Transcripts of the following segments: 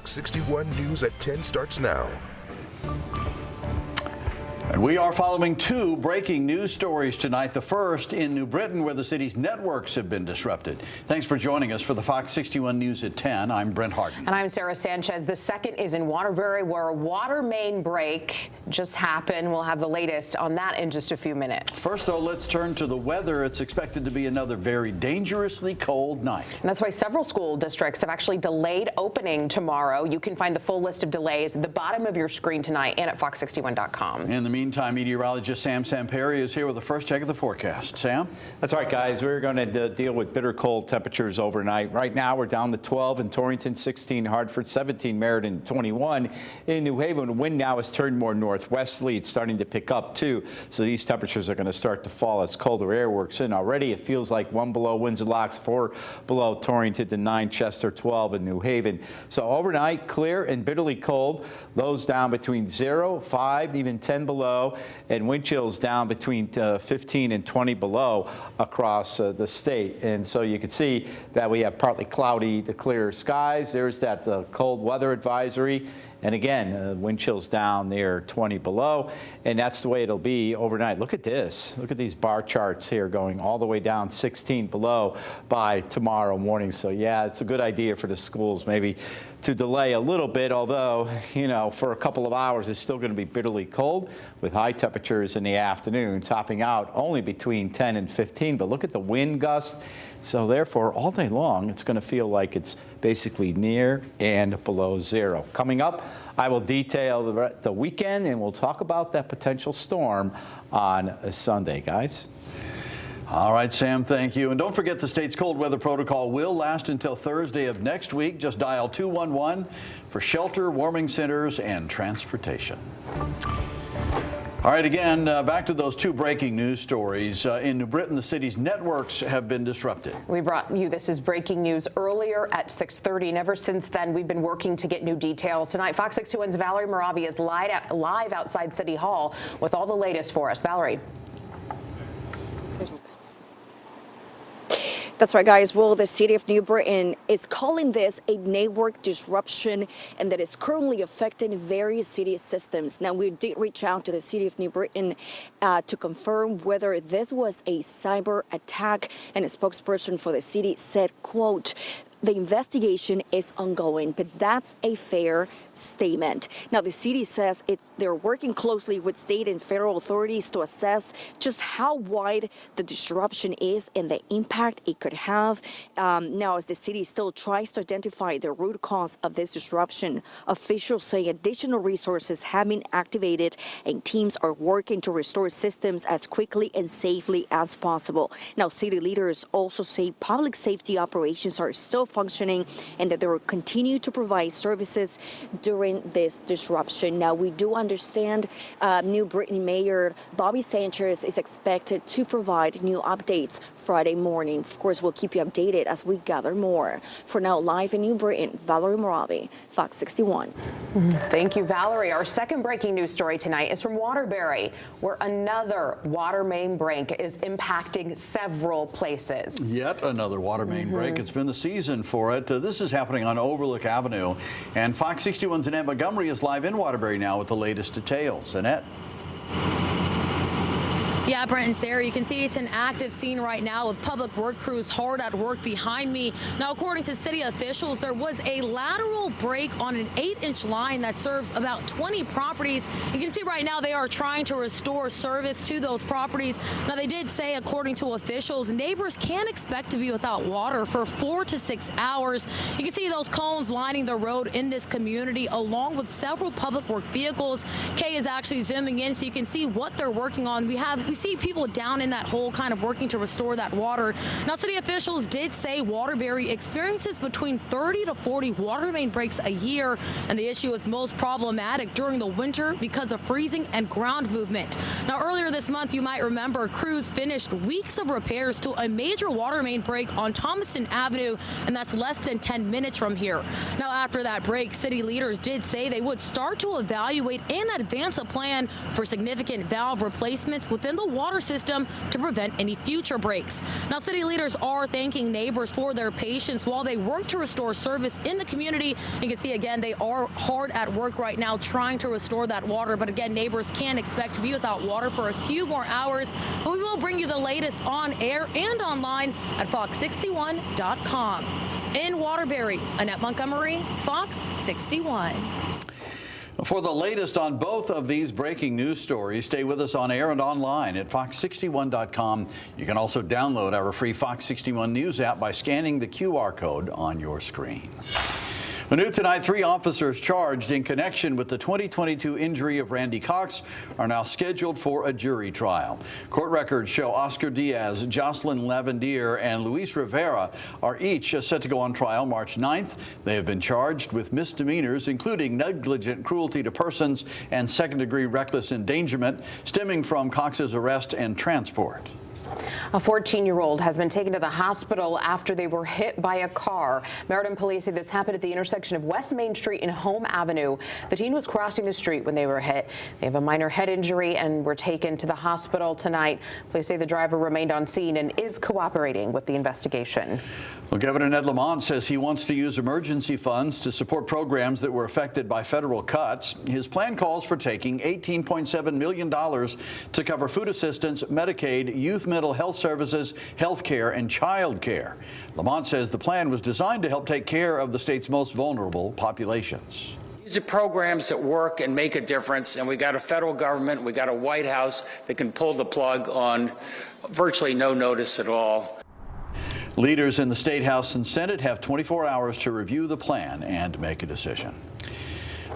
Fox 61 News at 10 starts now. And we are following two breaking news stories tonight. The first in New Britain, where the city's networks have been disrupted. Thanks for joining us for the Fox 61 News at 10. I'm Brent Harden. And I'm Sarah Sanchez. The second is in Waterbury, where a water main break just happened. We'll have the latest on that in just a few minutes. First, though, let's turn to the weather. It's expected to be another very dangerously cold night. And that's why several school districts have actually delayed opening tomorrow. You can find the full list of delays at the bottom of your screen tonight and at fox61.com. In the meantime, meteorologist Sam Samperi is here with the first check of the forecast. Sam? That's right, guys. We're going to deal with bitter cold temperatures overnight. Right now, we're down to 12 in Torrington, 16 Hartford, 17 Meriden, 21 in New Haven. The wind now has turned more northwesterly. It's starting to pick up, too. So these temperatures are going to start to fall as colder air works in. Already, it feels like 1 below Windsor Locks, 4 below Torrington, to 9 Chester, 12 in New Haven. So overnight, clear and bitterly cold. Lows down between 0, 5, even 10 below. And wind chills down between 15 and 20 below across the state. And so you can see that we have partly cloudy to clear skies. There's that cold weather advisory. And again, wind chills down near 20 below, and that's the way it'll be overnight. Look at this. Look at these bar charts here going all the way down 16 below by tomorrow morning. So yeah, it's a good idea for the schools maybe to delay a little bit, although, you know, for a couple of hours it's still going to be bitterly cold with high temperatures in the afternoon, topping out only between 10 and 15. But look at the wind gusts. So therefore, all day long, it's going to feel like it's basically near and below zero. Coming up, I will detail the weekend, and we'll talk about that potential storm on Sunday, guys. All right, Sam, thank you. And don't forget, the state's cold weather protocol will last until Thursday of next week. Just dial 211 for shelter, warming centers, and transportation. All right, again, back to those two breaking news stories. In New Britain, the city's networks have been disrupted. We brought you this is breaking news earlier at 6:30, and ever since then, we've been working to get new details. Tonight, Fox 61's Valerie Moravi is live outside City Hall with all the latest for us. Valerie. That's right, guys. Well, the city of New Britain is calling this a network disruption, and that is currently affecting various city systems. Now, we did reach out to the city of New Britain to confirm whether this was a cyber attack, and a spokesperson for the city said, quote, "The investigation is ongoing," but that's a fair statement. Now, the city says they're working closely with state and federal authorities to assess just how wide the disruption is and the impact it could have. Now, as the city still tries to identify the root cause of this disruption, officials say additional resources have been activated and teams are working to restore systems as quickly and safely as possible. Now, city leaders also say public safety operations are still functioning and that they will continue to provide services during this disruption. Now, we do understand New Britain Mayor Bobby Sanchez is expected to provide new updates Friday morning. Of course, we'll keep you updated as we gather more. For now, live in New Britain, Valerie Moravi, Fox 61. Thank you, Valerie. Our second breaking news story tonight is from Waterbury, where another water main break is impacting several places. Yet another water main break. It's been the season for it. This is happening on Overlook Avenue. And Fox 61's Annette Montgomery is live in Waterbury now with the latest details. Annette? Yeah, Brent and Sarah, you can see it's an active scene right now with public work crews hard at work behind me. Now, according to city officials, there was a lateral break on an 8-inch line that serves about 20 properties. You can see right now they are trying to restore service to those properties. Now, they did say, according to officials, neighbors can expect to be without water for 4 to 6 hours. You can see those cones lining the road in this community, along with several public work vehicles. Kay is actually zooming in so you can see what they're working on. We see people down in that hole kind of working to restore that water. Now, city officials did say Waterbury experiences between 30 to 40 water main breaks a year, and the issue is most problematic during the winter because of freezing and ground movement. Now, earlier this month, you might remember crews finished weeks of repairs to a major water main break on Thomaston Avenue, and that's less than 10 minutes from here. Now, after that break, city leaders did say they would start to evaluate and advance a plan for significant valve replacements within the water system to prevent any future breaks. Now, city leaders are thanking neighbors for their patience while they work to restore service in the community. You can see again, they are hard at work right now trying to restore that water. But again, neighbors can expect to be without water for a few more hours. But we will bring you the latest on air and online at fox61.com. In Waterbury, Annette Montgomery, Fox 61. For the latest on both of these breaking news stories, stay with us on air and online at fox61.com. You can also download our free Fox 61 News app by scanning the QR code on your screen. New tonight, 3 officers charged in connection with the 2022 injury of Randy Cox are now scheduled for a jury trial. Court records show Oscar Diaz, Jocelyn Lavendier, and Luis Rivera are each set to go on trial March 9th. They have been charged with misdemeanors, including negligent cruelty to persons and second-degree reckless endangerment, stemming from Cox's arrest and transport. A 14-year-old has been taken to the hospital after they were hit by a car. Meriden police say this happened at the intersection of West Main Street and Home Avenue. The teen was crossing the street when they were hit. They have a minor head injury and were taken to the hospital tonight. Police say the driver remained on scene and is cooperating with the investigation. Well, Governor Ned Lamont says he wants to use emergency funds to support programs that were affected by federal cuts. His plan calls for taking $18.7 million to cover food assistance, Medicaid, youth mental health services, health care, and child care. Lamont says the plan was designed to help take care of the state's most vulnerable populations. These are programs that work and make a difference, and we got a federal government, we got a White House that can pull the plug on virtually no notice at all. Leaders in the State House and Senate have 24 hours to review the plan and make a decision.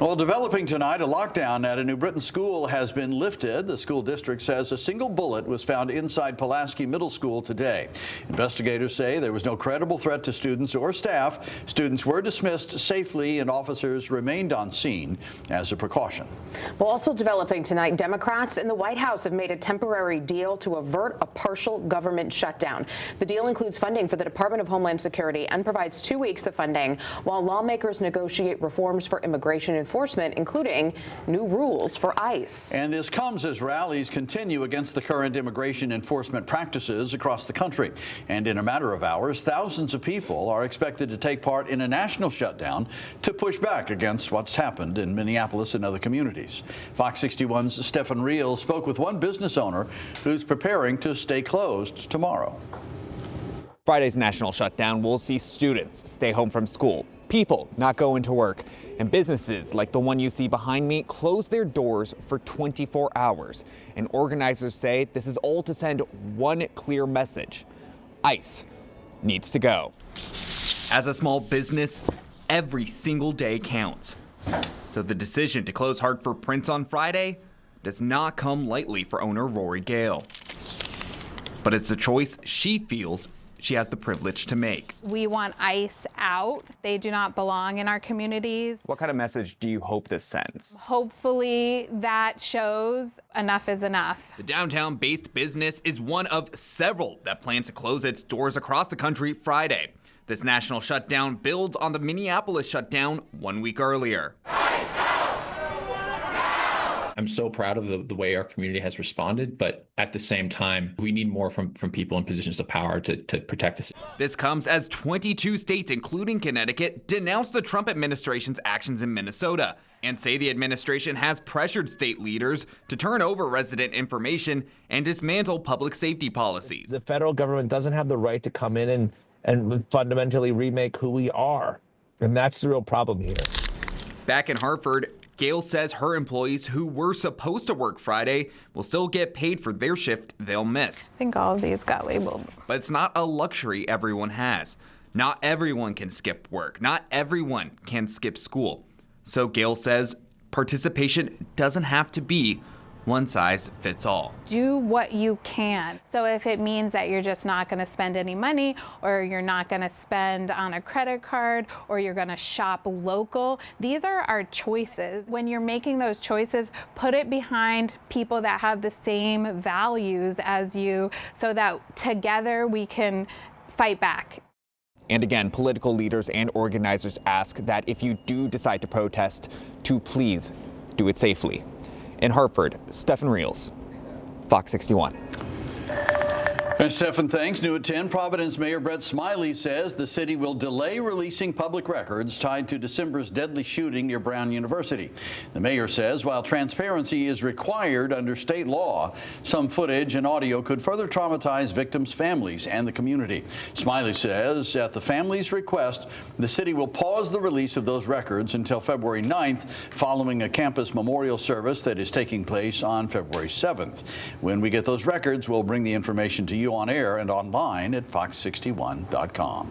Well, developing tonight, a lockdown at a New Britain school has been lifted. The school district says a single bullet was found inside Pulaski Middle School today. Investigators say there was no credible threat to students or staff. Students were dismissed safely and officers remained on scene as a precaution. Well, also developing tonight, Democrats in the White House have made a temporary deal to avert a partial government shutdown. The deal includes funding for the Department of Homeland Security and provides 2 weeks of funding while lawmakers negotiate reforms for immigration enforcement, including new rules for ICE. And this comes as rallies continue against the current immigration enforcement practices across the country. And in a matter of hours, thousands of people are expected to take part in a national shutdown to push back against what's happened in Minneapolis and other communities. Fox 61's Stefan Reel spoke with one business owner who's preparing to stay closed tomorrow. Friday's national shutdown will see students stay home from school, people not go into work, and businesses like the one you see behind me close their doors for 24 hours. And organizers say this is all to send one clear message: ICE needs to go. As a small business, every single day counts. So the decision to close Hartford Prince on Friday does not come lightly for owner Rory Gale. But it's a choice she feels she has the privilege to make. We want ICE out. They do not belong in our communities. What kind of message do you hope this sends? Hopefully that shows enough is enough. The downtown-based business is one of several that plans to close its doors across the country Friday. This national shutdown builds on the Minneapolis shutdown 1 week earlier. I'm so proud of the way our community has responded, but at the same time, we need more from people in positions of power to protect us. This comes as 22 states, including Connecticut, denounce the Trump administration's actions in Minnesota and say the administration has pressured state leaders to turn over resident information and dismantle public safety policies. The federal government doesn't have the right to come in and fundamentally remake who we are, and that's the real problem here. Back in Hartford, Gail says her employees who were supposed to work Friday will still get paid for their shift they'll miss. I think all of these got labeled. But it's not a luxury everyone has. Not everyone can skip work. Not everyone can skip school. So Gail says participation doesn't have to be one size fits all. Do what you can. So if it means that you're just not going to spend any money, or you're not going to spend on a credit card, or you're going to shop local, these are our choices. When you're making those choices, put it behind people that have the same values as you, so that together we can fight back. And again, political leaders and organizers ask that if you do decide to protest, to please do it safely. In Hartford, Stefan Reels, Fox 61. And Stefan, thanks. New at 10, Providence Mayor Brett Smiley says the city will delay releasing public records tied to December's deadly shooting near Brown University. The mayor says while transparency is required under state law, some footage and audio could further traumatize victims' families and the community. Smiley says at the family's request, the city will pause the release of those records until February 9th, following a campus memorial service that is taking place on February 7th. When we get those records, we'll bring the information to you on air and online at fox61.com.